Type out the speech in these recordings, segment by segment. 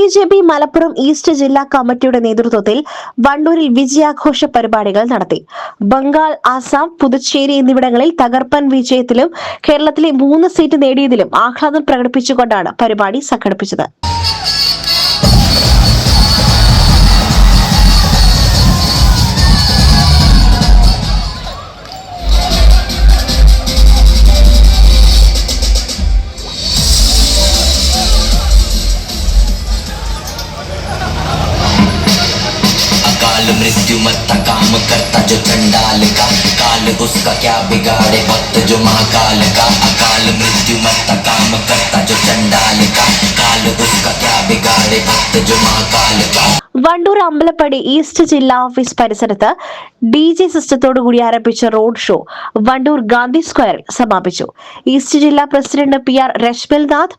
BJP Malappuram east ജില്ലാ കമ്മിറ്റിയുടെ നേതൃത്വത്തിൽ വണ്ടൂരിൽ വിജയാഘോഷ പരിപാടികൾ നടത്തി. ബംഗാൾ, ആസാം, പുതുച്ചേരി എന്നിവിടങ്ങളിൽ തകർപ്പൻ വിജയത്തിലും കേരളത്തിലെ 3 സീറ്റ് നേടിയതിലും ആഹ്ലാദം പ്രകടിപ്പിച്ചുകൊണ്ടാണ് പരിപാടി സംഘടിപ്പിച്ചത്. मृत्यु मत काम करता जो चंडाल का, काल उसका क्या बिगाड़े वक्त जो महाकाल का। अकाल मृत्यु मत काम करता जो चंडाल का, काल उसका क्या बिगाड़े वक्त जो महाकाल का. വണ്ടൂർ അമ്പലപ്പടി ഈസ്റ്റ് ജില്ലാ ഓഫീസ് പരിസരത്ത് DJ സിസ്റ്റത്തോടുകൂടി ആരംഭിച്ച റോഡ് ഷോ വണ്ടൂർ ഗാന്ധി സ്ക്വയറിൽ സമാപിച്ചു. ഈസ്റ്റ് ജില്ലാ പ്രസിഡന്റ് PR രശ്മിൽനാഥ്,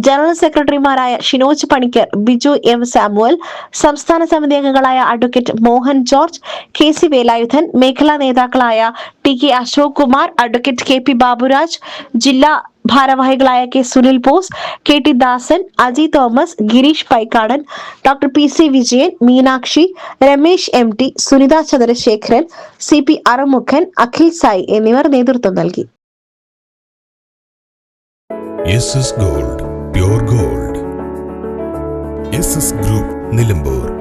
ജനറൽ സെക്രട്ടറിമാരായ ഷിനോജ് പണിക്കർ, ബിജു M സാമുവൽ, സംസ്ഥാന സമിതി അംഗങ്ങളായ advocate Mohan George, KC Velayudhan, മേഖലാ നേതാക്കളായ TK Ashok Kumar, advocate KP Baburaj, ജില്ലാ ഭാരവാഹികളായ K Sunil Bose, KT Dasan, Aji Thomas, Girish Paikkadan, doctor PC Vijayan, Meenakshi, Ramesh MT, Sunitha Chandrasekharan, CP Arumukhan, Akhil Sai എന്നിവർ നേതൃത്വം നൽകി. SS Gold, Pure Gold. SS Group, Nilambur.